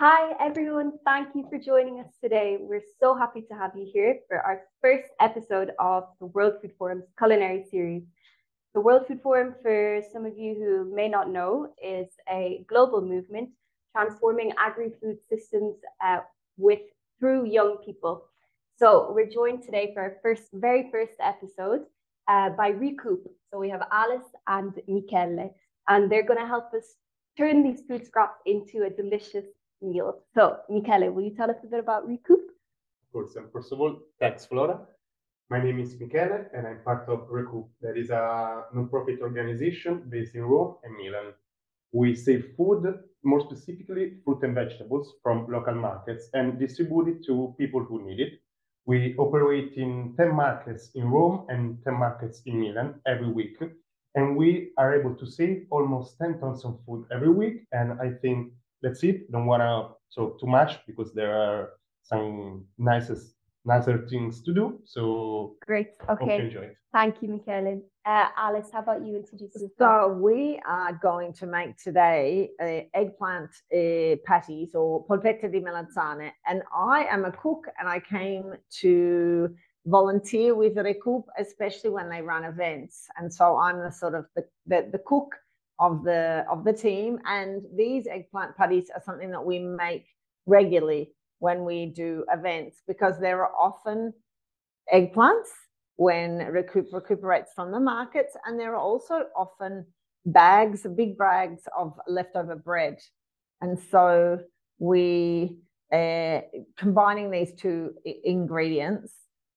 Hi, everyone. Thank you for joining us today. We're so happy to have you here for our first episode of the World Food Forum's culinary series. The World Food Forum, for some of you who may not know, is a global movement transforming agri-food systems through young people. So we're joined today for our very first episode by Recup. So we have Alice and Michele, and they're going to help us turn these food scraps into a delicious meal. So, Michele, will you tell us a bit about Recup? Of course, and first of all, thanks, Flora. My name is Michele, and I'm part of Recup. That is a non-profit organization based in Rome and Milan. We save food, more specifically fruit and vegetables, from local markets and distribute it to people who need it. We operate in 10 markets in Rome and 10 markets in Milan every week, and we are able to save almost 10 tons of food every week. And I think that's it. Don't want to talk too much because there are some nicer things to do. So great. Okay. Hope you enjoy it. Thank you, Michele. Alice, how about you introduce yourself? So we are going to make today eggplant patties or polpette di melanzane. And I am a cook, and I came to volunteer with Recup, especially when they run events. And so I'm the sort of the cook of the team. And these eggplant patties are something that we make regularly when we do events, because there are often eggplants when Recup recuperates from the markets, and there are also often big bags of leftover bread. And so we combining these two ingredients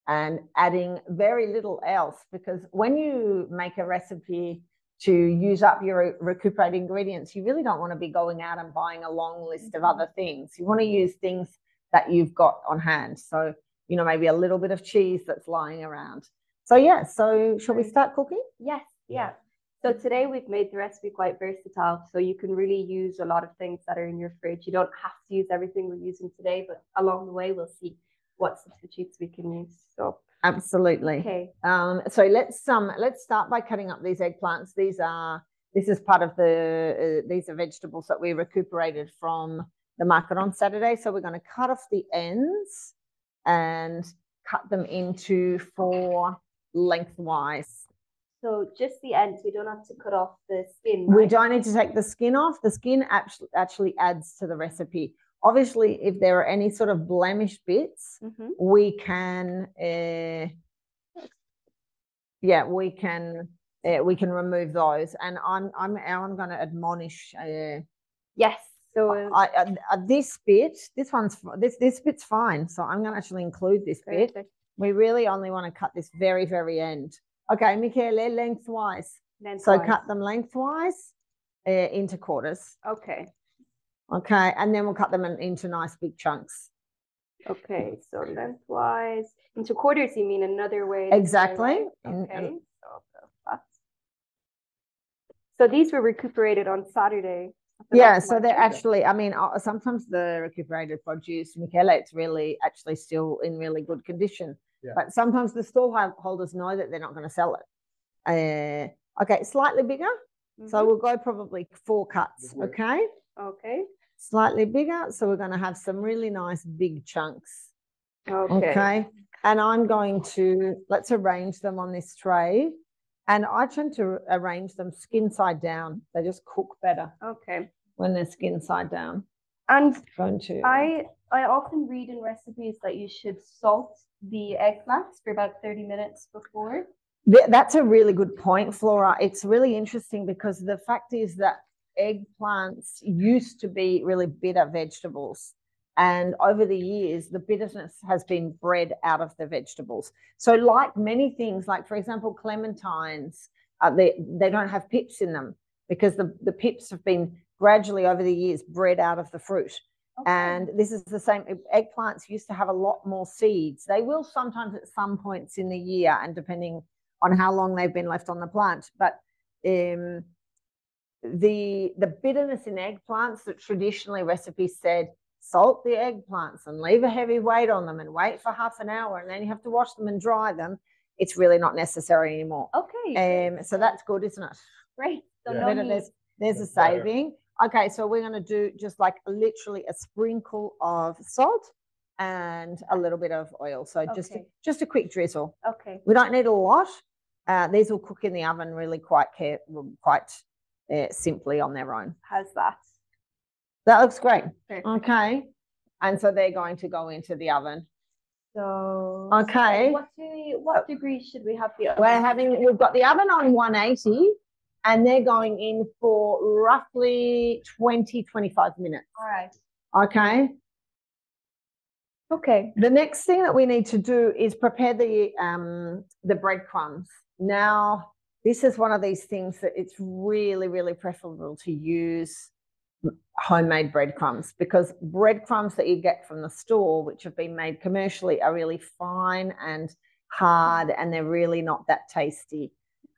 and adding very little else, because when you make a recipe to use up your recuperate ingredients, you really don't want to be going out and buying a long list of other things. You want to use things that you've got on hand. So, you know, maybe a little bit of cheese that's lying around. So yeah, so shall we start cooking? Yes, yeah. So today we've made the recipe quite versatile. So you can really use a lot of things that are in your fridge. You don't have to use everything we're using today, but along the way we'll see what substitutes we can use. So absolutely. Okay. So let's start by cutting up these eggplants. This is part of these are vegetables that we recuperated from the market on Saturday. So we're going to cut off the ends and cut them into 4 lengthwise. So just the ends, we don't have to cut off the skin, right? We don't need to take the skin off. The skin actually adds to the recipe. Obviously, if there are any sort of blemish bits, we can remove those. And I'm going to admonish. Yes. So this bit's fine. So I'm going to actually include this bit. We really only want to cut this very, very end. Okay, Michele, lengthwise. So cut them lengthwise into quarters. Okay. Okay, and then we'll cut them into nice big chunks. Okay, so lengthwise into quarters. You mean another way? Exactly. Okay. So these were recuperated on Saturday. Yeah, so they're actually, I mean, sometimes the recuperated produce, Michele, it's really actually still in really good condition. Yeah. But sometimes the store holders know that they're not going to sell it. Okay, slightly bigger. So we'll go probably 4 cuts, okay? Okay. Slightly bigger. So we're going to have some really nice big chunks. Okay. And I'm going to, let's arrange them on this tray. And I tend to arrange them skin side down. They just cook better. Okay. When they're skin side down. And I often read in recipes that you should salt the eggplants for about 30 minutes before. That's a really good point, Flora. It's really interesting because the fact is that eggplants used to be really bitter vegetables. And over the years, the bitterness has been bred out of the vegetables. So like many things, like, for example, clementines, they don't have pips in them because the pips have been gradually over the years bred out of the fruit. Okay. And this is the same. Eggplants used to have a lot more seeds. They will sometimes at some points in the year, and depending on how long they've been left on the plant. But the bitterness in eggplants that traditionally recipes said, salt the eggplants and leave a heavy weight on them and wait for half an hour, and then you have to wash them and dry them. It's really not necessary anymore. Okay. So that's good, isn't it? Great. So there's a saving. Okay, so we're going to do just like literally a sprinkle of salt and a little bit of oil. So just a quick drizzle. Okay. We don't need a lot. These will cook in the oven really quite simply on their own. How's that? That looks great. Perfect. Okay. And so they're going to go into the oven. So okay. What degree should we have the oven? We've got the oven on 180 and they're going in for roughly 20-25 minutes. All right. Okay. Okay. The next thing that we need to do is prepare the breadcrumbs. Now, this is one of these things that it's really, really preferable to use homemade breadcrumbs, because breadcrumbs that you get from the store, which have been made commercially, are really fine and hard, and they're really not that tasty.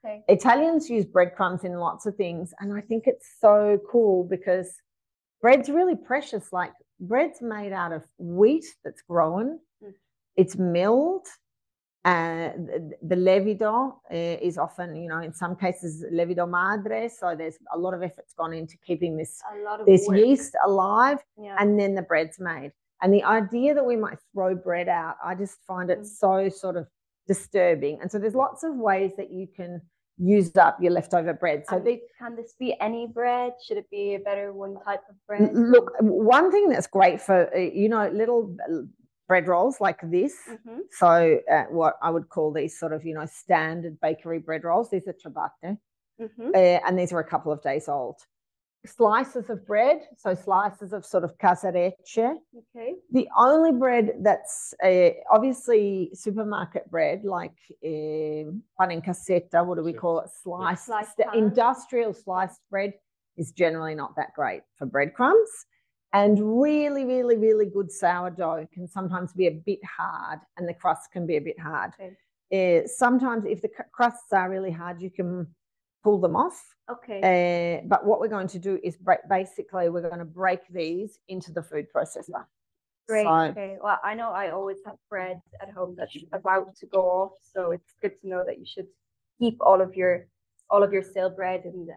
Okay. Italians use breadcrumbs in lots of things, and I think it's so cool because bread's really precious. Like, bread's made out of wheat that's grown, it's milled, and the levido is often, in some cases, levido madre. So there's a lot of effort's gone into keeping this yeast alive, and then the bread's made. And the idea that we might throw bread out, I just find it so sort of disturbing. And so there's lots of ways that you can use up your leftover bread. So can this be any bread? Should it be a better one type of bread? Look, one thing that's great for, little bread rolls like this. So what I would call these sort of, standard bakery bread rolls. These are ciabatte. And these are a couple of days old. Slices of bread, so slices of sort of casarecce. Okay. The only bread that's obviously supermarket bread, like pan in cassetta, what do we call it? Sliced industrial sliced bread is generally not that great for breadcrumbs. And really, really, really good sourdough can sometimes be a bit hard, and the crust can be a bit hard. Okay. Sometimes if the crusts are really hard, you can pull them off. Okay. But what we're going to do is basically we're going to break these into the food processor. Great. Okay. Well, I know I always have bread at home that's about to go off, so it's good to know that you should keep all of your stale bread and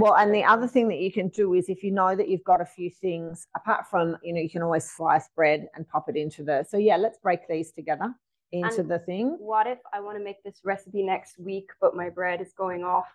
well, and the other thing that you can do is, if you know that you've got a few things apart from, you can always slice bread and pop it into let's break these together into the thing. What if I want to make this recipe next week, but my bread is going off,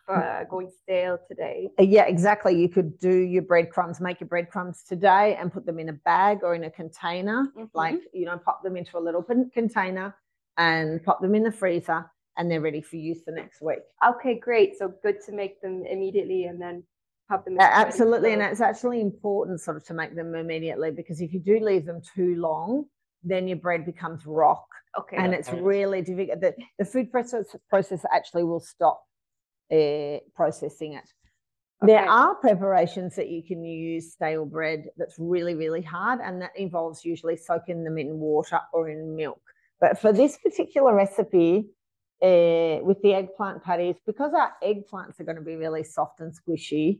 going stale today? Yeah, exactly. You could do your breadcrumbs, make your breadcrumbs today and put them in a bag or in a container, pop them into a little container and pop them in the freezer, and they're ready for use the next week. Okay, great. So good to make them immediately and then pop them in. Absolutely. And it's actually important sort of to make them immediately, because if you do leave them too long, then your bread becomes rock. Okay. And it's really difficult. The food process actually will stop processing it. Okay. There are preparations that you can use stale bread that's really, really hard, and that involves usually soaking them in water or in milk. But for this particular recipe, with the eggplant patties, because our eggplants are going to be really soft and squishy,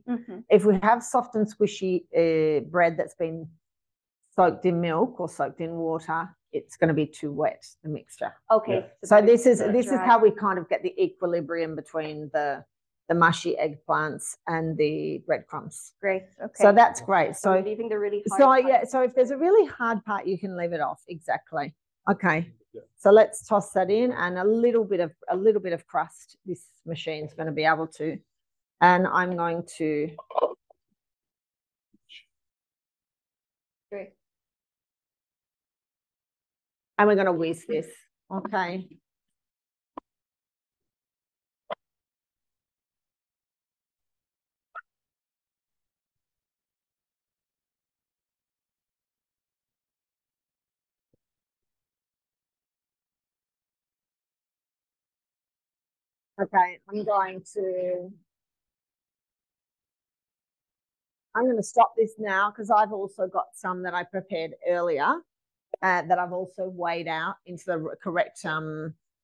if we have soft and squishy bread that's been soaked in milk or soaked in water, it's going to be too wet, the mixture. Okay. Yeah. So this is how we kind of get the equilibrium between the mushy eggplants and the breadcrumbs. Great. Okay. So that's great. So leaving the really hard part. So if there's a really hard part, you can leave it off. Exactly. Okay. Yeah. So let's toss that in, and a little bit of crust. This machine's going to be able to, and I'm going to. Great. And we're going to whisk this. Okay. Okay, I'm going to stop this now, because I've also got some that I prepared earlier that I've also weighed out into the correct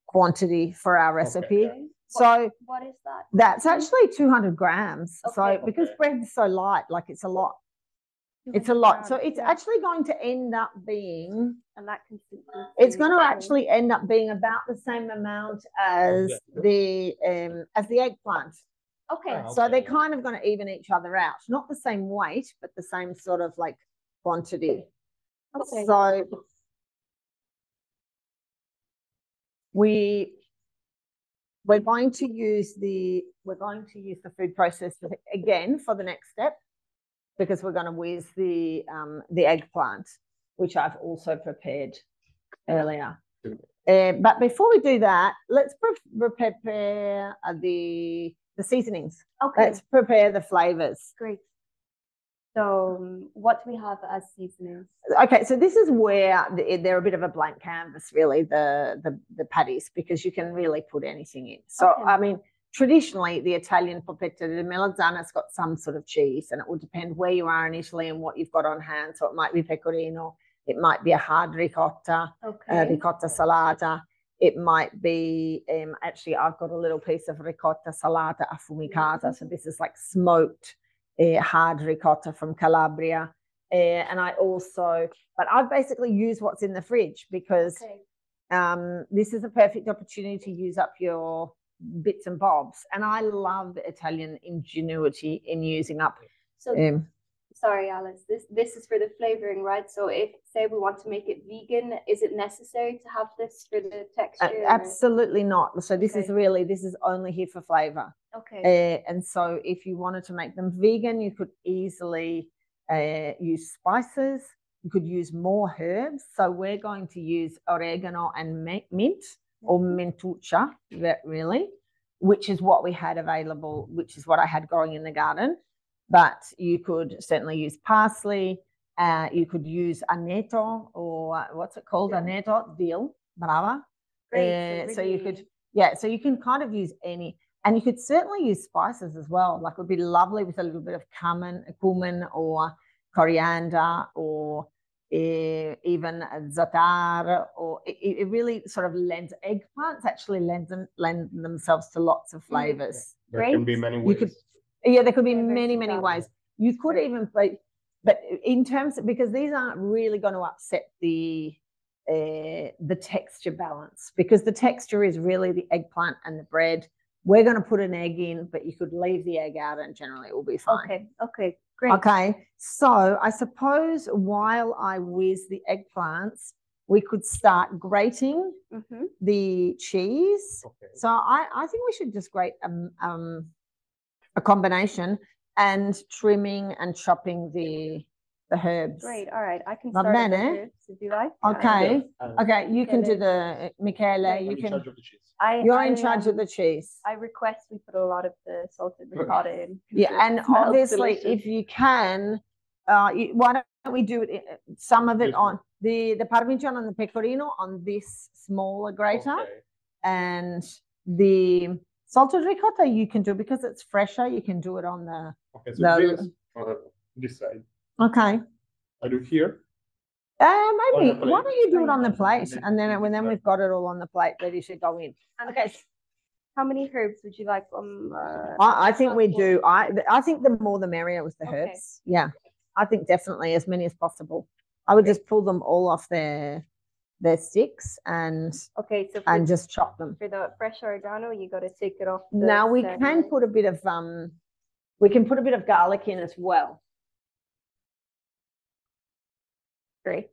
quantity for our recipe. Okay. So what is that? That's actually 200 grams. Okay. So because bread is so light, like it's a lot. It's a lot. So it's actually going to end up being, and that consistency. It's going to actually end up being about the same amount as the eggplant. Okay. So they're kind of going to even each other out. Not the same weight, but the same sort of like quantity. Okay. So we're going to use the food processor again for the next step, because we're going to whiz the eggplant, which I've also prepared earlier. But before we do that, let's prepare the seasonings. Okay. Let's prepare the flavors. Great. So what do we have as seasonings? Okay, so this is where they're a bit of a blank canvas, really, the patties, because you can really put anything in. So, Okay. I mean, traditionally, the Italian polpetta di melanzana's got some sort of cheese, and it will depend where you are in Italy and what you've got on hand. So it might be pecorino, it might be a hard ricotta, ricotta salata. It might be, actually, I've got a little piece of ricotta salata affumicata. So this is like smoked hard ricotta from Calabria. And but I basically use what's in the fridge, because this is a perfect opportunity to use up your bits and bobs. And I love the Italian ingenuity in using up. So, sorry, Alice, this is for the flavoring, right? So if, say, we want to make it vegan, is it necessary to have this for the texture? Absolutely not. So this is only here for flavor. Okay. And so if you wanted to make them vegan, you could easily use spices. You could use more herbs. So we're going to use oregano and mint, or mentuccia, really, which is what we had available, which is what I had growing in the garden. But you could certainly use parsley. You could use aneto, or what's it called? Aneto, dill, brava. Great. So you could, so you can kind of use any. And you could certainly use spices as well. Like, it would be lovely with a little bit of cumin or coriander, or even za'atar, or it really sort of lends. Eggplants actually lend themselves to lots of flavors. There can be many ways. There could be many ways. You could even, but in terms of, because these aren't really going to upset the texture balance, because the texture is really the eggplant and the bread. We're going to put an egg in, but you could leave the egg out and generally it will be fine. Okay, great. Okay, so I suppose while I whiz the eggplants, we could start grating the cheese. Okay. So I think we should just grate a combination, and trimming and chopping the herbs. Great, all right. I can start with the herbs if you like. Okay, okay, you can do the, Michele, you can. You're in charge of the cheese. I request we put a lot of the salted ricotta in. Yeah, and obviously, if you can, why don't we do it? Some of it on the Parmigiano and the Pecorino on this smaller grater, and the salted ricotta you can do, because it's fresher. You can do it on the. Okay, so this side. Okay. I do here. Maybe. Why don't you do it on the plate, and then we've got it all on the plate ready to go in. Okay. How many herbs would you like on? I think we do. I think the more the merrier with the herbs. Yeah, I think definitely as many as possible. I would just pull them all off their sticks and just chop them. For the fresh oregano, you got to take it off. Now we can put a bit of garlic in as well. Great.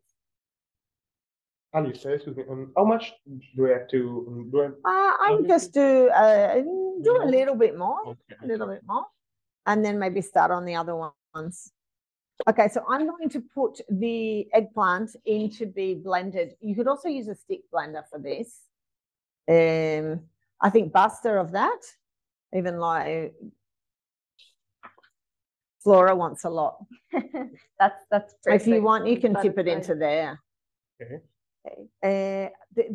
Alice, excuse me. How much do I have to do? I would just do a little bit more, and then maybe start on the other ones. Okay, so I'm going to put the eggplant in to be blended. You could also use a stick blender for this. I think Buster of that, even like Flora wants a lot. That's perfect. If you want, you can tip it into there. Okay.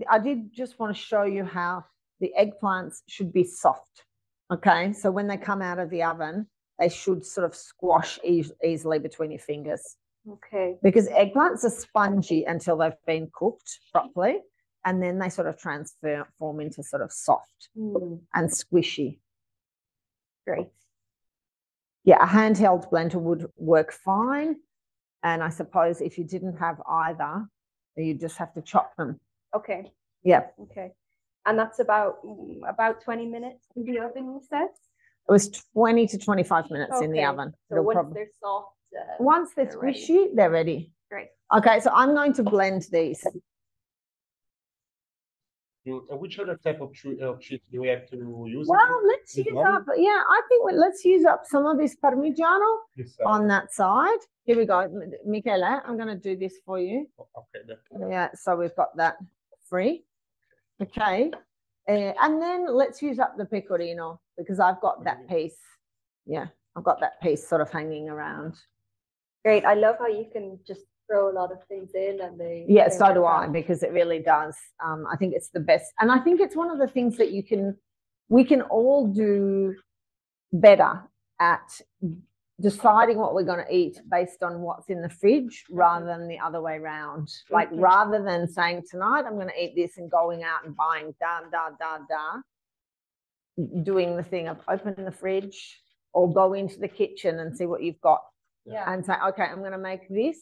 I did just want to show you how the eggplants should be soft. Okay, so when they come out of the oven, they should sort of squash easily between your fingers. Okay. Because eggplants are spongy until they've been cooked properly, and then they sort of transform into sort of soft and squishy. Great. Yeah, a handheld blender would work fine. And I suppose if you didn't have either, you just have to chop them. Okay. Yeah. Okay. And that's about 20 minutes in the oven, you said? It was 20 to 25 minutes in the oven. So once they're soft, once they're squishy, they're ready. Great. Okay, so I'm going to blend these. Which other type of cheese do we have to use? Well, let's use up. Yeah, I think let's use up some of this Parmigiano on that side. Here we go, Michele. I'm going to do this for you. Okay. Yeah, so we've got that free. Okay, and then let's use up the pecorino because I've got that piece. Yeah, I've got that piece sort of hanging around. Great. I love how you can just throw a lot of things in and they. Yeah, so do I, because it really does. I think it's the best, and I think it's one of the things that we can all do better at deciding what we're going to eat based on what's in the fridge rather than the other way around. Like rather than saying tonight I'm going to eat this and going out and buying doing the thing of opening the fridge or go into the kitchen and see what you've got and say, okay, I'm going to make this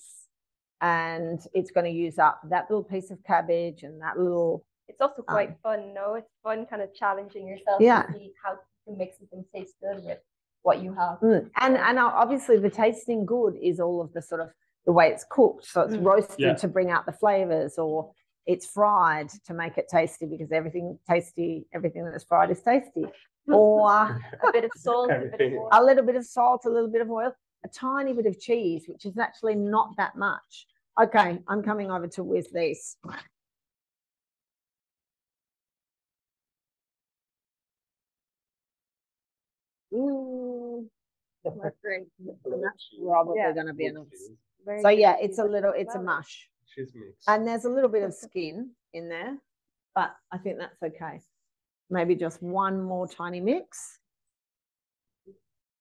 and it's going to use up that little piece of cabbage and that little. It's also quite fun, no? It's fun kind of challenging yourself to see how you can mix it and taste good with what you have. And obviously the tasting good is all of the sort of the way it's cooked. So it's roasted to bring out the flavors, or it's fried to make it tasty because everything that's fried is tasty. Or a bit of salt, a little bit of salt, a little bit of oil, a tiny bit of cheese, which is actually not that much. Okay, I'm coming over to with these. That's probably going to be enough. So yeah, it's a mush. And there's a little bit of skin in there, but I think that's okay. Maybe just one more tiny mix.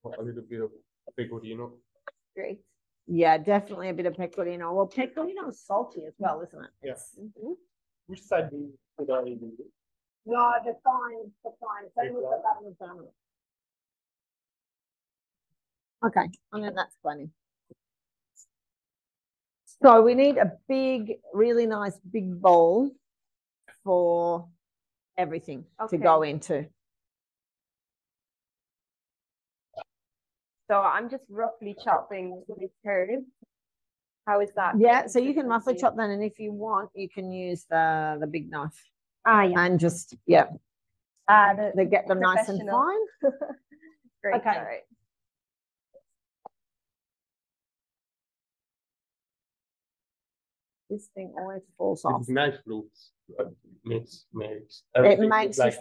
A little bit of pecorino. Great. Yeah, definitely a bit of pecorino. Well, pecorino is salty as well, isn't it? Yes. Which side do you put on it? No, they're fine. They're fine. Okay, I think that's plenty. So we need a big, really nice big bowl for everything to go into. So I'm just roughly chopping the herbs. How is that? Yeah, so you can roughly chop that, and if you want, you can use the big knife. And just they get them nice and fine. Great. Okay. All right. This thing always falls off. Knife looks makes it makes like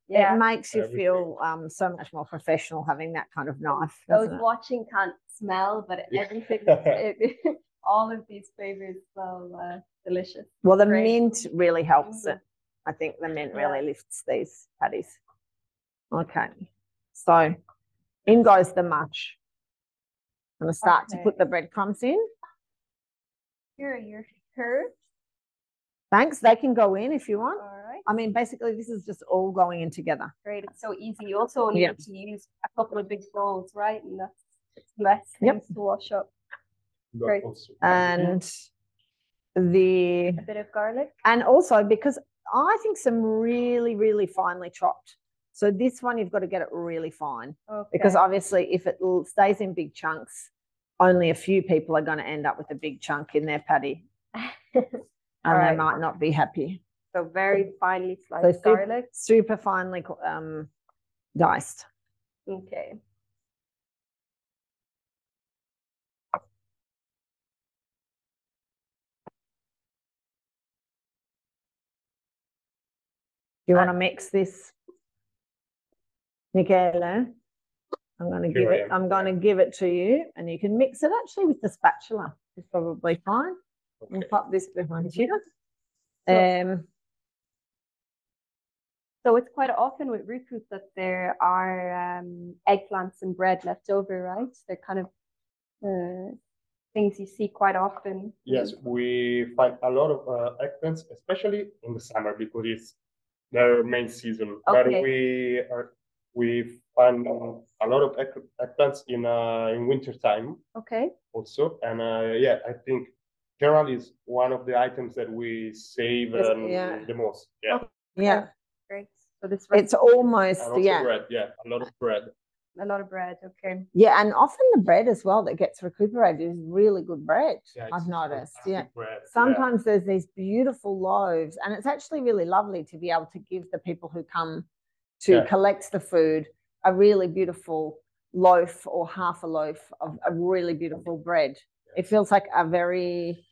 it makes you feel so much more professional having that kind of knife. Those watching can't smell, but everything, all of these flavors smell delicious. Well, the mint really helps it. I think the mint really lifts these patties. Okay, so in goes the mush. I'm going to start to put the breadcrumbs in. Here are your herbs. Thanks. They can go in if you want. All right. I mean, basically, this is just all going in together. Great. It's so easy. You also need to use a couple of big bowls, right? And that's less things to wash up. Great. And a bit of garlic. And also because I think some really, really finely chopped. So this one, you've got to get it really fine. Because obviously, if it stays in big chunks, only a few people are going to end up with a big chunk in their patty. And they might not be happy. So very finely sliced garlic. Super finely diced. Okay. You want to mix this, Michele? I'm going to give it to you, and you can mix it actually with the spatula. It's probably fine. We'll pop this behind you. So it's quite often with Recup that there are eggplants and bread left over, right? They're kind of things you see quite often. Yes, we find a lot of eggplants, especially in the summer because it's their main season. But we find a lot of eggplants in winter time. Okay. Also, and I think generally is one of the items that we save the most. Yeah. Yeah. Great. So this it's almost bread. Yeah, a lot of bread. A lot of bread, okay. Yeah, and often the bread as well that gets recuperated is really good bread. Yeah, I've it's noticed. Yeah. fantastic bread. Sometimes there's these beautiful loaves, and it's actually really lovely to be able to give the people who come to collect the food a really beautiful loaf or half a loaf of a really beautiful bread. It feels like a very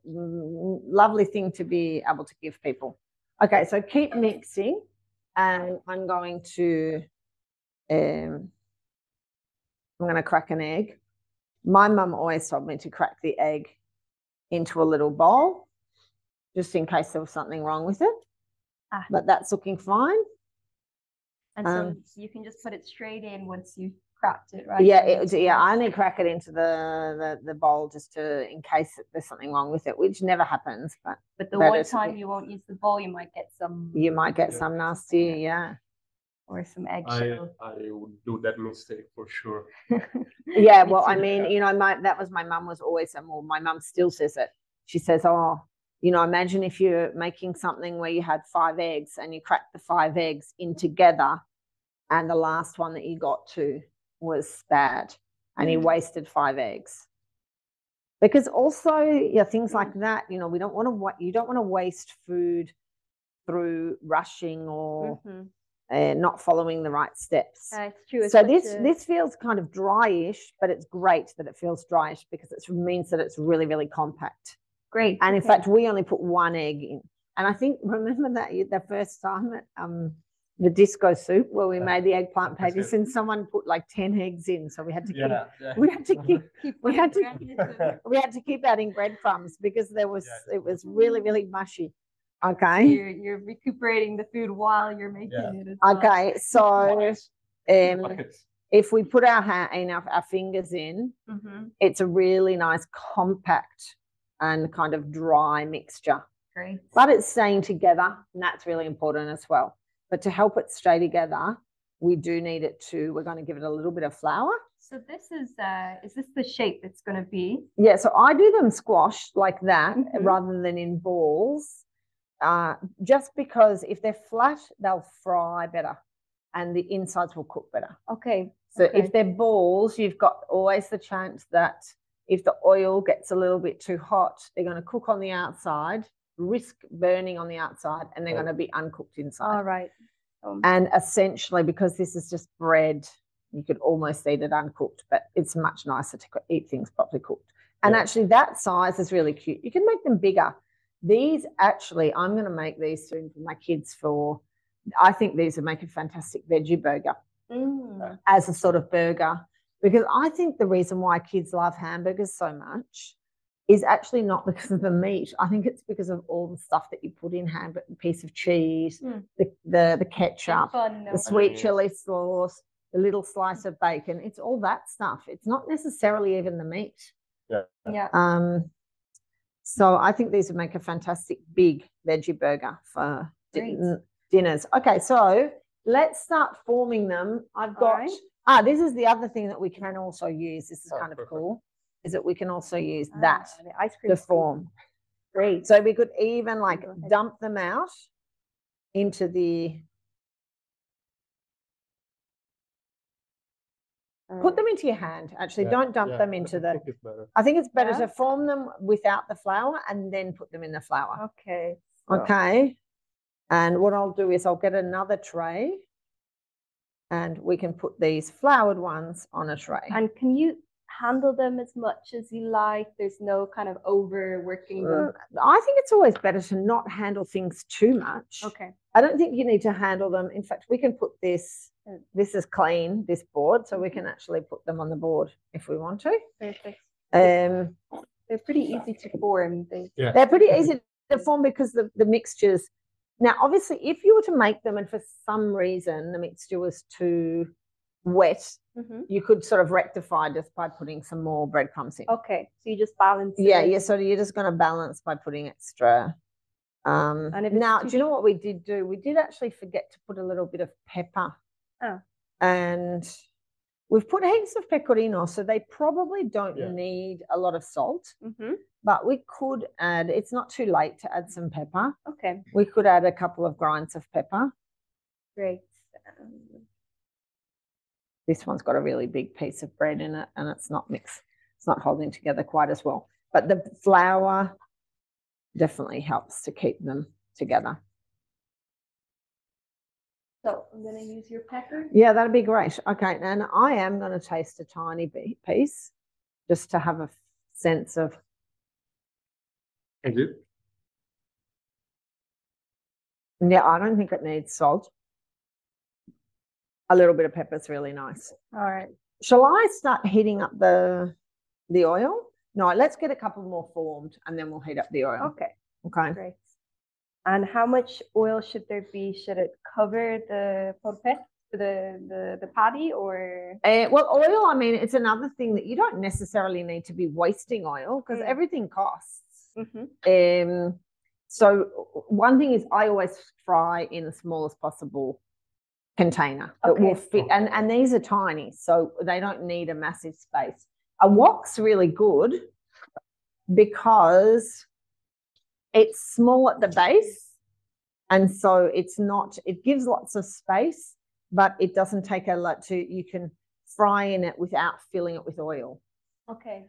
lovely thing to be able to give people. Okay, so keep mixing, and I'm going to crack an egg. My mum always told me to crack the egg into a little bowl, just in case there was something wrong with it. But that's looking fine. And so you can just put it straight in once you've cracked it, right? Yeah, I only crack it into the bowl just in case there's something wrong with it, which never happens. But the one time you won't use the bowl, you might get some. You might get some nasty, or some eggshell. I would do that mistake for sure. Yeah, well, I mean, that was my mum was always, well, my mum still says it. She says, oh, imagine if you're making something where you had 5 eggs and you cracked the 5 eggs in together, and the last one that you got to was bad, and you wasted 5 eggs. Because also, things like that, you don't want to waste food through rushing or not following the right steps. It's true. So this feels kind of dryish, but it's great that it feels dryish because it means that it's really, really compact. Great. And in fact, we only put 1 egg in. And I think, remember that the first time at the disco soup where we made the eggplant patties, and someone put like 10 eggs in, so we had to keep adding breadcrumbs because it was really, really mushy. Okay. You're recuperating the food while you're making it as well. Okay, so if we put our fingers in, it's a really nice compact and kind of dry mixture. Great. But it's staying together, and that's really important as well. But to help it stay together, we do need it we're going to give it a little bit of flour. So this is this the shape it's going to be? Yeah, so I do them squashed like that rather than in balls. Just because if they're flat, they'll fry better and the insides will cook better. Okay. So if they're balls, you've got always the chance that if the oil gets a little bit too hot, they're going to cook on the outside, risk burning on the outside, and they're going to be uncooked inside. All right. And essentially, because this is just bread, you could almost eat it uncooked, but it's much nicer to eat things properly cooked. And actually that size is really cute. You can make them bigger. These actually, I'm going to make these soon for my kids I think these would make a fantastic veggie burger as a sort of burger, because I think the reason why kids love hamburgers so much is actually not because of the meat. I think it's because of all the stuff that you put in hamburger, the piece of cheese, the ketchup, the sweet chili sauce, the little slice of bacon. It's all that stuff. It's not necessarily even the meat. Yeah. So I think these would make a fantastic big veggie burger for dinners. Okay, so let's start forming them. I've got, this is the other thing that we can also use. This is kind of cool, is that we can also use that to form. Great. So we could even like dump them out into the, put them into your hand. Actually, don't dump them into the, I think it's better to form them without the flour and then put them in the flour. Okay. Okay. And what I'll do is I'll get another tray and we can put these floured ones on a tray. And can you handle them as much as you like? There's no kind of overworking them? I think it's always better to not handle things too much. Okay. I don't think you need to handle them. In fact, we can put this is clean, this board, so we can actually put them on the board if we want to. Perfect. They're pretty easy to form. They're pretty easy to form because the mixtures. Now, obviously, if you were to make them and for some reason the mixture was too wet, you could sort of rectify just by putting some more breadcrumbs in. Okay, so you just balance it. Yeah, so you're just going to balance by putting extra. Now, do you know what we did do? We did actually forget to put a little bit of pepper. Oh. And we've put heaps of pecorino, so they probably don't need a lot of salt. But we could add, it's not too late to add some pepper. Okay. We could add a couple of grinds of pepper. Great. This one's got a really big piece of bread in it and it's not mixed. It's not holding together quite as well. But the flour definitely helps to keep them together. So I'm going to use your pepper. Yeah, that'd be great. Okay, and I am going to taste a tiny piece just to have a sense of. Is it? Yeah, I don't think it needs salt. A little bit of pepper is really nice. All right. Shall I start heating up the oil? No, let's get a couple more formed and then we'll heat up the oil. Okay. Okay. Great. And how much oil should there be? Should it cover the polpette, the patty, or? Well, oil, I mean, it's another thing that you don't necessarily need to be wasting oil because everything costs. So one thing is I always fry in the smallest possible container that will fit, and these are tiny, so they don't need a massive space. A wok's really good because it's small at the base, and so it gives lots of space, but it doesn't take a lot you can fry in it without filling it with oil. Okay,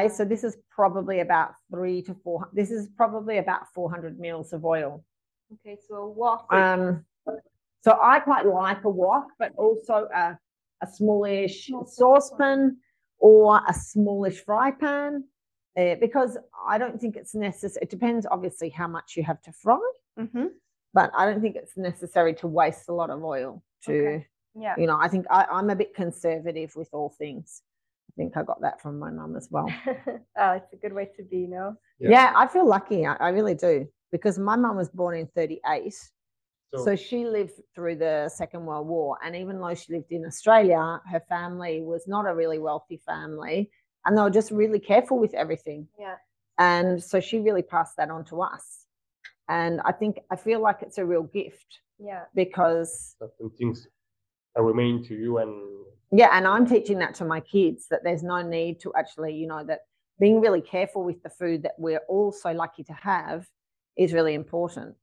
so this is probably about 3 to 4. This is probably about 400 mils of oil. Okay, so a wok. So I quite like a wok, but also a smallish saucepan or a smallish fry pan, because I don't think it's necessary. It depends, obviously, how much you have to fry, but I don't think it's necessary to waste a lot of oil. I think I'm a bit conservative with all things. I think I got that from my mum as well. Oh, it's a good way to be, no? Yeah, I feel lucky. I really do, because my mum was born in 1938. So she lived through the Second World War. And even though she lived in Australia, her family was not a really wealthy family. And they were just really careful with everything. Yeah. And so she really passed that on to us. And I feel like it's a real gift. Yeah. Because certain things remain to you. And I'm teaching that to my kids, that there's no need to actually, that being really careful with the food that we're all so lucky to have is really important.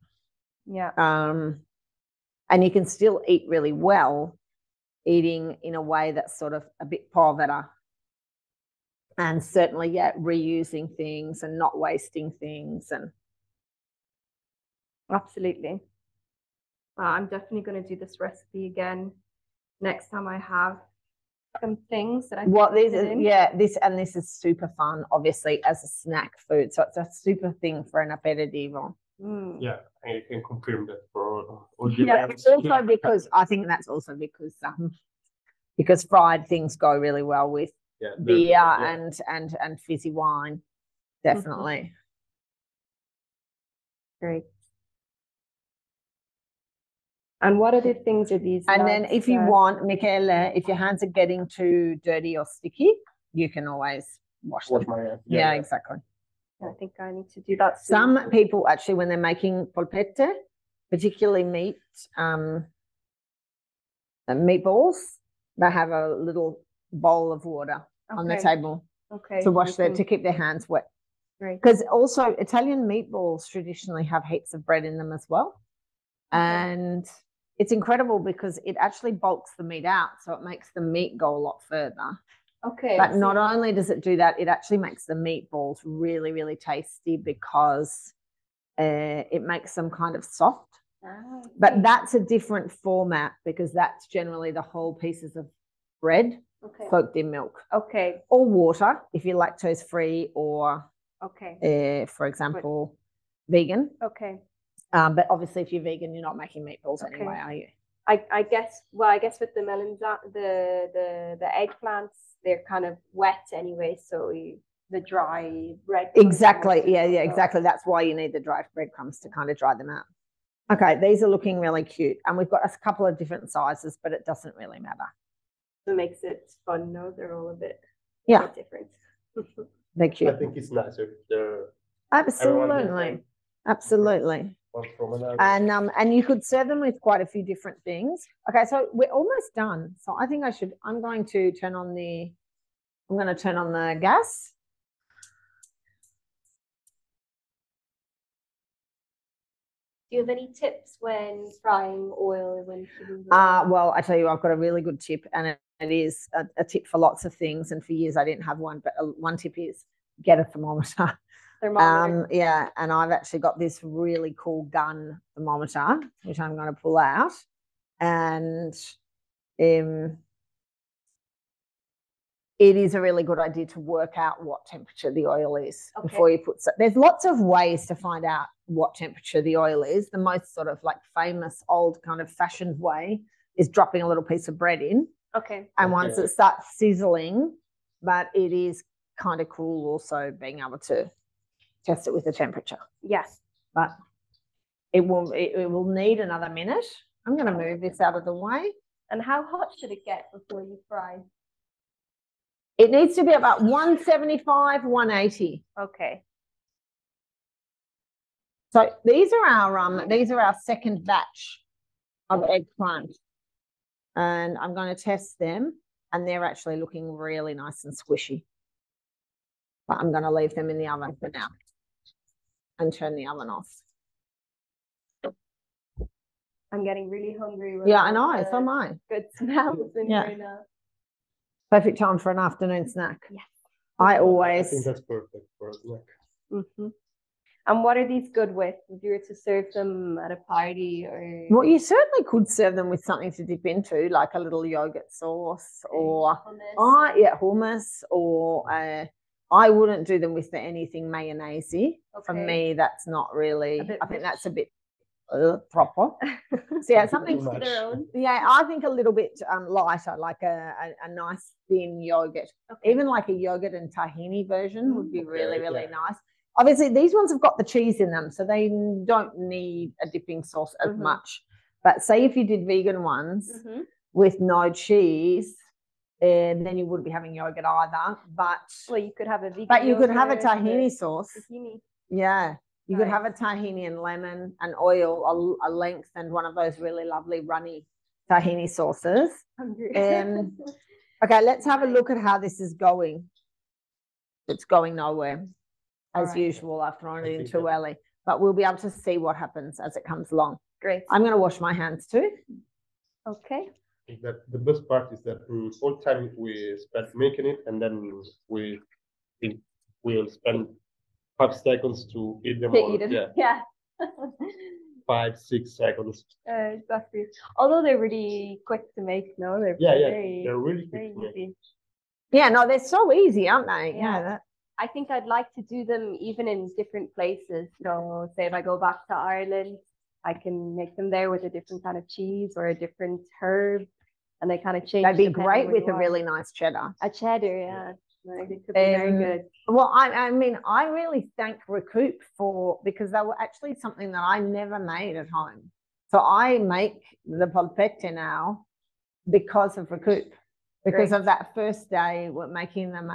Yeah. And you can still eat really well, eating in a way that's sort of a bit povera. And certainly, reusing things and not wasting things. And absolutely. I'm definitely going to do this recipe again next time I have some things that I this is super fun, obviously, as a snack food. So it's a super thing for an aperitivo. Yeah, I can confirm that for all the events. Also because I think that's also because fried things go really well with beer and fizzy wine. Definitely. Great. And what other things are these? And then if you want, Michele, if your hands are getting too dirty or sticky, you can always wash them. My hands. Yeah, exactly. I think I need to do that soon. Some people actually, when they're making polpette, particularly meatballs, they have a little bowl of water on the table to wash to keep their hands wet. Because also Italian meatballs traditionally have heaps of bread in them as well. And it's incredible because it actually bulks the meat out, so it makes the meat go a lot further. But not only does it do that, it actually makes the meatballs really, really tasty because it makes them kind of soft. But that's a different format because that's generally the whole pieces of bread soaked in milk. Or water if you're lactose free or, for example, vegan. But obviously, if you're vegan, you're not making meatballs anyway, are you? I guess with the melons, the eggplants, they're kind of wet anyway, so the dry bread. Exactly. Yeah, exactly. That's why you need the dry breadcrumbs to kind of dry them out. Okay, these are looking really cute, and we've got a couple of different sizes, but it doesn't really matter. It makes it fun, no? They're all a bit different. They're cute. I think it's nicer. Absolutely. And you could serve them with quite a few different things. Okay, so we're almost done. So I think I'm going to turn on the gas. Do you have any tips when frying oil or when heating the Well, I tell you, I've got a really good tip, and it is a tip for lots of things. And for years I didn't have one, but one tip is get a thermometer. thermometer? Yeah, and I've actually got this really cool gun thermometer, which I'm going to pull out, and it is a really good idea to work out what temperature the oil is before you put. There's lots of ways to find out what temperature the oil is. The most sort of like famous old kind of fashioned way is dropping a little piece of bread in. Okay. And once it starts sizzling, but it is kind of cool also being able to test it with the temperature. Yes. But it will need another minute. I'm going to move this out of the way. And how hot should it get before you fry? It needs to be about 175, 180. Okay. So these are our second batch of eggplant, and I'm going to test them, and they're actually looking really nice and squishy. But I'm going to leave them in the oven for now and turn the oven off. I'm getting really hungry. Yeah, I know. So am I. Good smells in here now. Perfect time for an afternoon snack. Yes. I think that's perfect for a snack. Mm-hmm. And what are these good with? If you were to serve them at a party or? Well, you certainly could serve them with something to dip into, like a little yogurt sauce or hummus, or I wouldn't do them with anything mayonnaise-y. Okay. For me, that's not really. I think that's a bit proper. So yeah, something to their own. Yeah, I think a little bit lighter, like a nice thin yogurt. Okay. Even like a yogurt and tahini version would be really nice. Obviously, these ones have got the cheese in them, so they don't need a dipping sauce as much. But say if you did vegan ones with no cheese, and then you wouldn't be having yogurt either. But you could have a vegan. But you could have a tahini sauce. Tahini. Yeah. You could have a tahini and lemon and oil, a length, and one of those really lovely runny tahini sauces. Okay, let's have a look at how this is going. It's going nowhere, as usual. I've thrown it in too early, but we'll be able to see what happens as it comes along. Great. I'm going to wash my hands too. Okay. I think that the best part is that all time we spent making it, and then we'll spend 5 seconds to eat them all. Yeah. 5, 6 seconds. Exactly. Although they're really quick to make, no? They're they're really quick very easy. Yeah, no, they're so easy, aren't they? Yeah. I think I'd like to do them even in different places. So say if I go back to Ireland, I can make them there with a different kind of cheese or a different herb, and they kind of change. They'd be great with a really nice cheddar. A cheddar, yeah. It could be very good. Well, I mean, I really thank Recup because they were actually something that I never made at home. So I make the polpette now because of Recup, because of that first day we're making them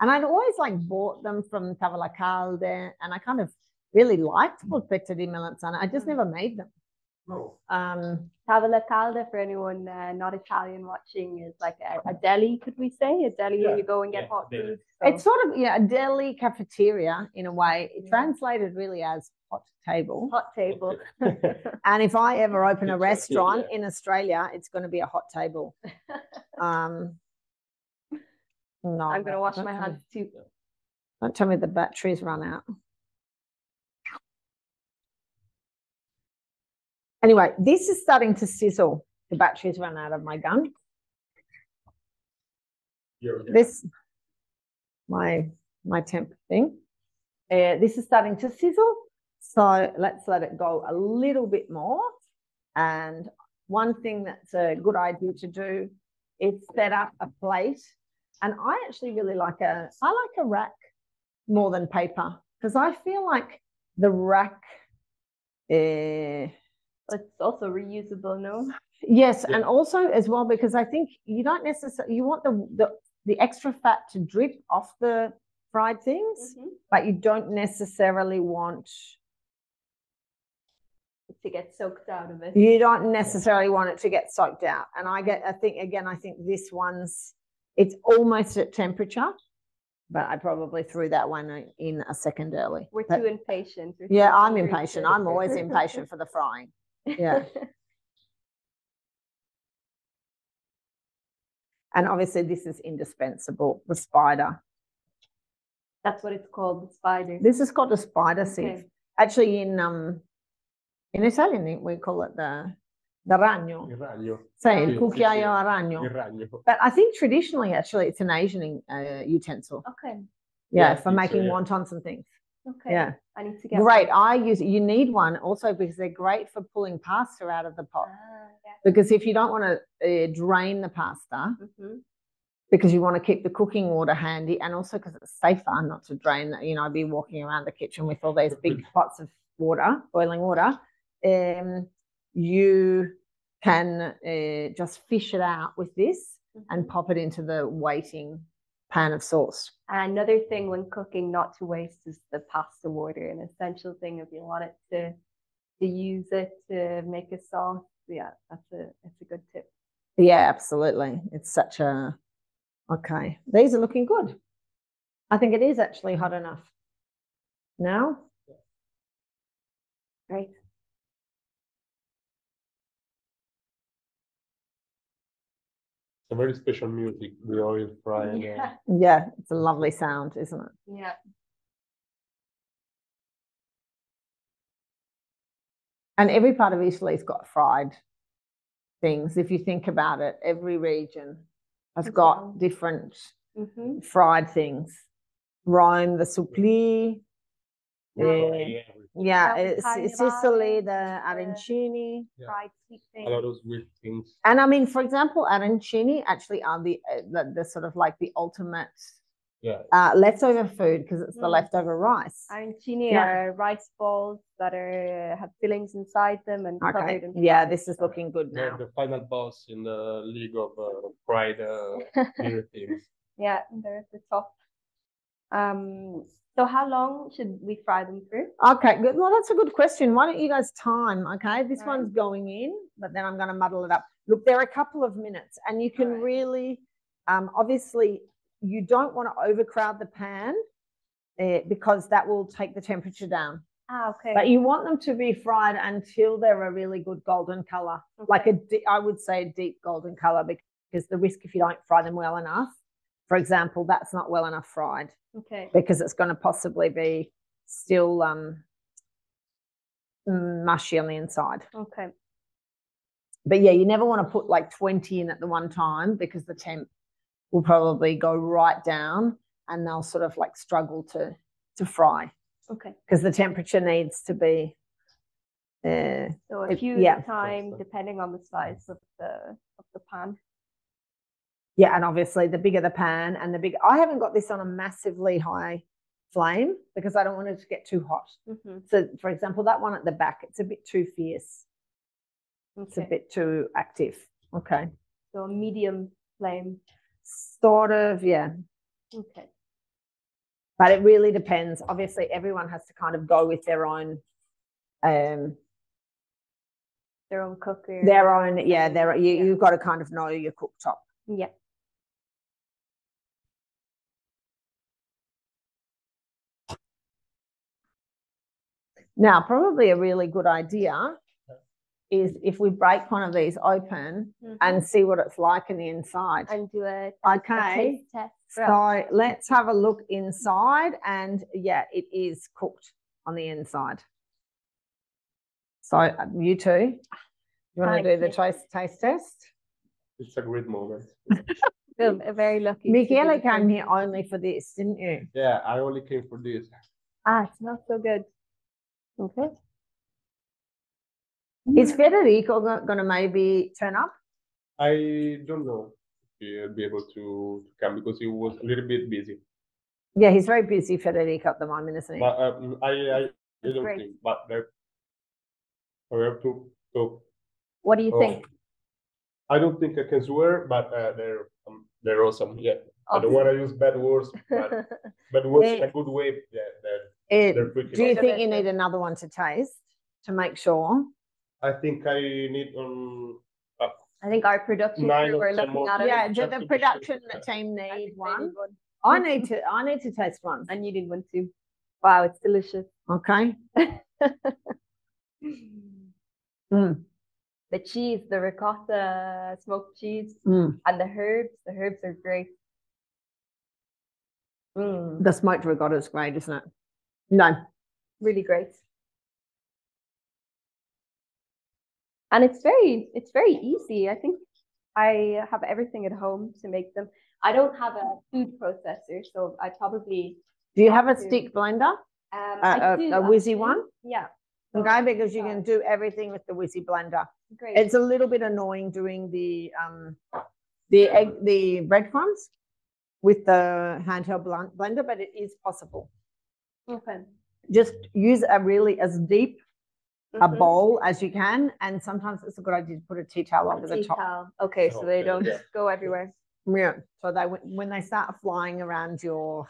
and I'd always bought them from Tavola Calde, and I kind of really liked polpette di melanzane. I just never made them. No. Tavola Calde, for anyone not Italian watching, is like a deli, could we say? A deli where you go and get hot food. So. It's sort of a deli cafeteria in a way. It translated really as hot table. Hot table. And if I ever open a restaurant in Australia, it's going to be a hot table. No, I'm going to wash my hands too. Don't tell me the batteries run out. Anyway, this is starting to sizzle. The batteries run out of my gun. This, my temp thing. This is starting to sizzle. So let's let it go a little bit more. And one thing that's a good idea to do is set up a plate. And I actually really like a rack more than paper, because I feel like the rack it's also reusable, no? Yes, and also as well, because I think you don't necessarily, you want the extra fat to drip off the fried things, but you don't necessarily want to get soaked out of it. You don't necessarily want it to get soaked out. And I think this one's, it's almost at temperature, but I probably threw that one in a second early. We're But too impatient. We're yeah, too I'm hungry impatient. to- I'm always impatient for the frying. Yeah. And obviously this is indispensable, the spider. That's what it's called, the spider. This is called a spider sieve. Okay. Actually, in Italian we call it the ragno. Il ragno. Say il Sì, cucchiaio sì, a sì. ragno. Il ragno. But I think traditionally, actually, it's an Asian utensil. Okay. Yeah, Yeah, I for think so, making yeah. wontons and things. Okay. Yeah. I need to get Great. one. You need one also because they're great for pulling pasta out of the pot. Yeah. Because if you don't want to drain the pasta, because you want to keep the cooking water handy, and also because it's safer not to drain that, be walking around the kitchen with all these big pots of water, boiling water. You can just fish it out with this and pop it into the waiting pan of sauce. Another thing when cooking not to waste is the pasta water. An essential thing if you want it to use it to make a sauce. Yeah, that's a good tip. Yeah, absolutely. It's such a okay. These are looking good. I think it is actually hot enough. Now? Great. It's a very special music, the oil frying. Yeah, it's a lovely sound, isn't it? Yeah. And every part of Italy's got fried things. If you think about it, every region has got different fried things. Rome, the suppli. Sicily, the arancini. Fried sweet things. A lot of sweet things. And I mean, for example, arancini actually are the sort of like the ultimate leftover food because it's the leftover rice. Arancini are rice balls that have fillings inside them and covered in yeah, this is looking good now. The final boss in the league of fried things. Yeah, they're at the top. So how long should we fry them for? Okay, good. Well, that's a good question. Why don't you guys time? Okay, this one's going in, but then I'm going to muddle it up. Look, there are a couple of minutes, and you can really, obviously, you don't want to overcrowd the pan because that will take the temperature down. Okay. But you want them to be fried until they're a really good golden color, like I would say a deep golden color, because the risk if you don't fry them well enough, for example, that's not well enough fried. Okay. Because it's going to possibly be still mushy on the inside. Okay. But yeah, you never want to put like 20 in at the one time because the temp will probably go right down and they'll sort of like struggle to fry. Okay. Because the temperature needs to be so a few at a time depending on the size of the pan. Yeah, and obviously the bigger the pan and the bigger. I haven't got this on a massively high flame because I don't want it to get too hot. So, for example, that one at the back, it's a bit too fierce. It's a bit too active. Okay. So a medium flame. Sort of, yeah. Okay. But it really depends. Obviously, everyone has to kind of go with their own cooker. Their own, yeah. You've got to kind of know your cooktop. Yeah. Now, probably a really good idea is if we break one of these open and see what it's like in the inside. And do a taste test. So let's have a look inside, and yeah, it is cooked on the inside. So you two, you want to do the taste test? It's a great moment. Very lucky. Michele came here only for this, didn't you? Yeah, I only came for this. It smells so good. Okay. Is Federico going to maybe turn up? I don't know if he'll be able to come because he was a little bit busy. Yeah, he's very busy, Federico, at the moment, isn't he? But I don't think. But we have to talk. What do you think? I don't think I can swear, but they're awesome. Yeah, I don't want to use bad words, but bad words in a good way. Yeah, they're freaking do you think you need another one to taste to make sure? I think I need I think our production crew were looking at it. Yeah, the production team need one. I need to taste one. And you did one too. Wow, it's delicious. Okay. The cheese, the ricotta, smoked cheese, Mm. and the herbs. The herbs are great. The smoked ricotta is great, isn't it? No. Really great. And it's very easy. I think I have everything at home to make them. I don't have a food processor, so I probably. Do you have a stick blender? I do, a whizzy actually. one? Yeah. Okay, because you can do everything with the whizzy blender. Great. It's a little bit annoying doing the breadcrumbs with the handheld blender, but it is possible. Okay. Just use as deep a bowl as you can, and sometimes it's a good idea to put a tea towel over the top. Okay, so they don't go everywhere. Yeah, so they when they start flying around your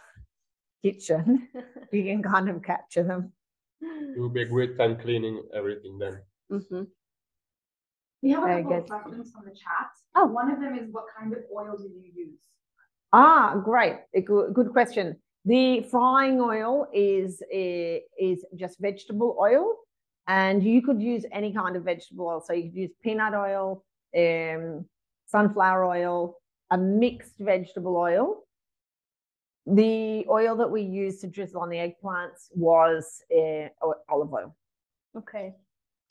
kitchen, you can kind of capture them. It will be a great time cleaning everything then. We have a Very couple good. of questions from the chat. Oh. One of them is, what kind of oil do you use? Great. A good question. The frying oil is just vegetable oil, and you could use any kind of vegetable oil. So you could use peanut oil, sunflower oil, a mixed vegetable oil. The oil that we used to drizzle on the eggplants was olive oil. Okay.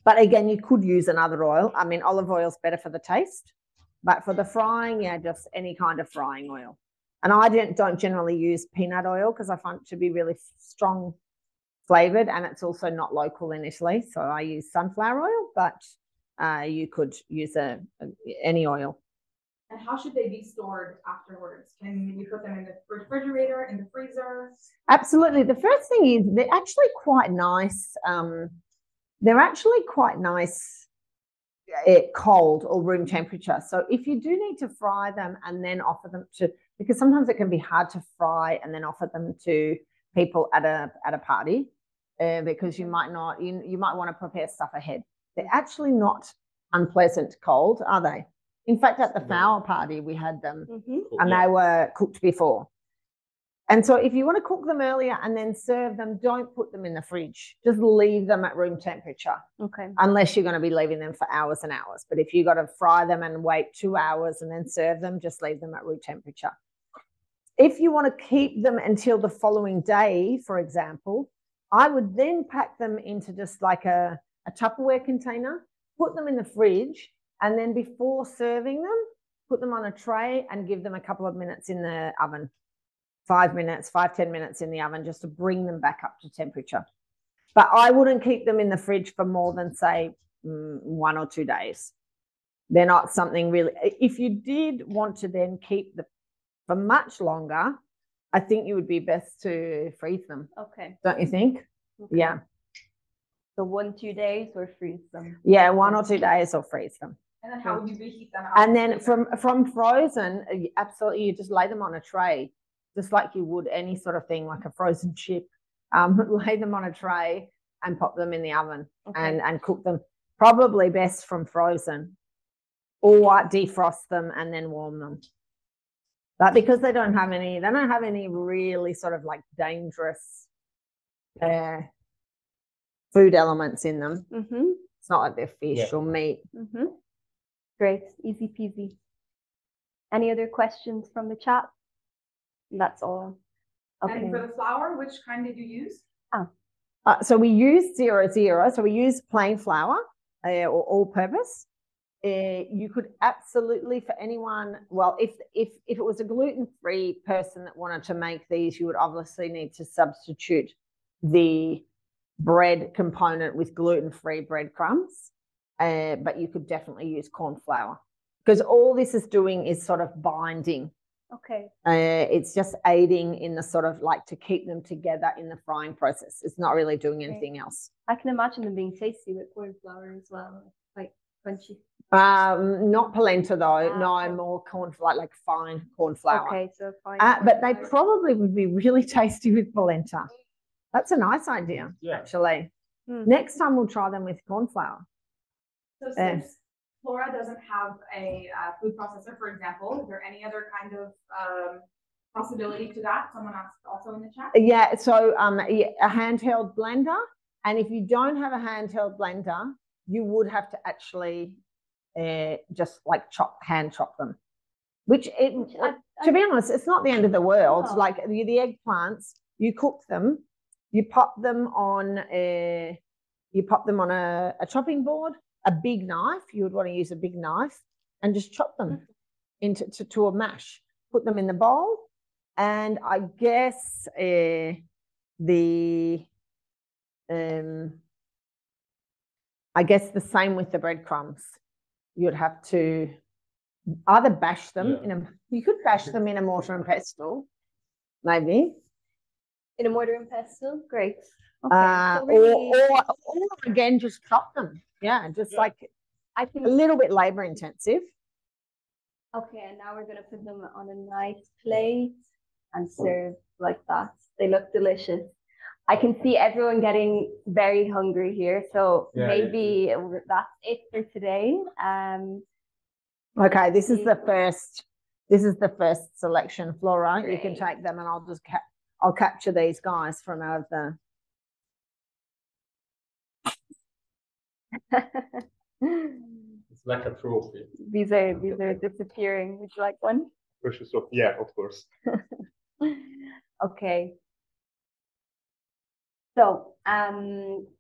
But again, you could use another oil. I mean, olive oil is better for the taste, but for the frying, yeah, just any kind of frying oil. And I don't generally use peanut oil because I find it to be really strong flavored, and it's also not local in Italy. So I use sunflower oil, but you could use any oil. And how should they be stored afterwards? Can you put them in the refrigerator, in the freezer? Absolutely. The first thing is they're actually quite nice. Cold or room temperature. So if you do need to fry them and then offer them because sometimes it can be hard to fry and then offer them to people at a party, because you might want to prepare stuff ahead. They're actually not unpleasant cold, are they? In fact, at the flower party, we had them and they were cooked before. And so if you want to cook them earlier and then serve them, don't put them in the fridge. Just leave them at room temperature. Okay. Unless you're going to be leaving them for hours and hours. But if you've got to fry them and wait 2 hours and then serve them, just leave them at room temperature. If you want to keep them until the following day, for example, I would then pack them into just like a Tupperware container, put them in the fridge, and then before serving them, put them on a tray and give them a couple of minutes in the oven. 10 minutes in the oven just to bring them back up to temperature. But I wouldn't keep them in the fridge for more than, say, 1 or 2 days. They're not something really. If you did want to then keep them for much longer, I think you would be best to freeze them. Okay. Don't you think? Okay. Yeah. So 1-2 days or freeze them? Yeah, 1 or 2 days or freeze them. And then how would you reheat them? And then from frozen, absolutely, you just lay them on a tray, just like you would any sort of thing, like a frozen chip. Lay them on a tray and pop them in the oven and cook them. Probably best from frozen, or defrost them and then warm them. But because they don't have any really sort of like dangerous food elements in them. It's not like they're fish or meat. Great, easy peasy. Any other questions from the chat? That's all. Okay. And for the flour, which kind did you use? So we use 0-0. So we use plain flour or all-purpose. You could absolutely, for anyone, well, if it was a gluten-free person that wanted to make these, you would obviously need to substitute the bread component with gluten-free breadcrumbs. But you could definitely use corn flour, because all this is doing is sort of binding. Okay. It's just aiding in the sort of like to keep them together in the frying process. It's not really doing anything else. I can imagine them being tasty with corn flour as well, like crunchy. Not polenta though. No, more corn flour, like fine corn flour. Okay, so fine. But they probably would be really tasty with polenta. That's a nice idea, actually. Next time we'll try them with corn flour. So since Flora doesn't have a food processor, for example, is there any other kind of possibility to that? Someone asked also in the chat. Yeah, so a handheld blender, and if you don't have a handheld blender, you would have to actually just like hand chop them. Which to be honest, it's not the end of the world. No. Like the eggplants, you cook them, you pop them on a chopping board, a big knife. You would want to use a big knife and just chop them into a mash. Put them in the bowl, and I guess the same with the breadcrumbs. You'd have to either bash them you could bash them in a mortar and pestle, maybe. In a mortar and pestle, great. Okay, so really... or again, just chop them. Yeah, just like I think a little bit labor intensive. Okay, and now we're gonna put them on a nice plate and serve like that. They look delicious. I can see everyone getting very hungry here, so maybe that's it for today. Okay, this is the first selection, Flora. Great. You can take them, and I'll capture these guys from out of the. It's like a trophy. These are disappearing. Would you like one? Precious trophy. Yeah, of course. Okay. So,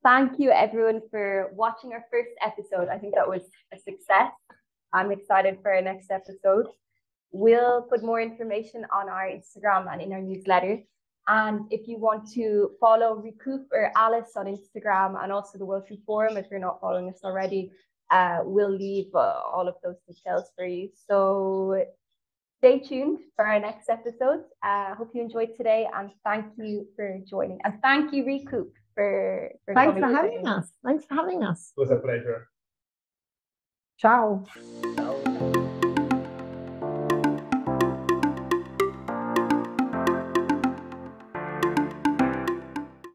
thank you everyone for watching our first episode. I think that was a success. I'm excited for our next episode. We'll put more information on our Instagram and in our newsletter. And if you want to follow Recup or Alice on Instagram and also the World Food Forum, if you're not following us already, we'll leave all of those details for you. So stay tuned for our next episode. Hope you enjoyed today, and thank you for joining. And thank you, Recup, for Thanks for having us. Thanks for having us. It was a pleasure. Ciao. Ciao.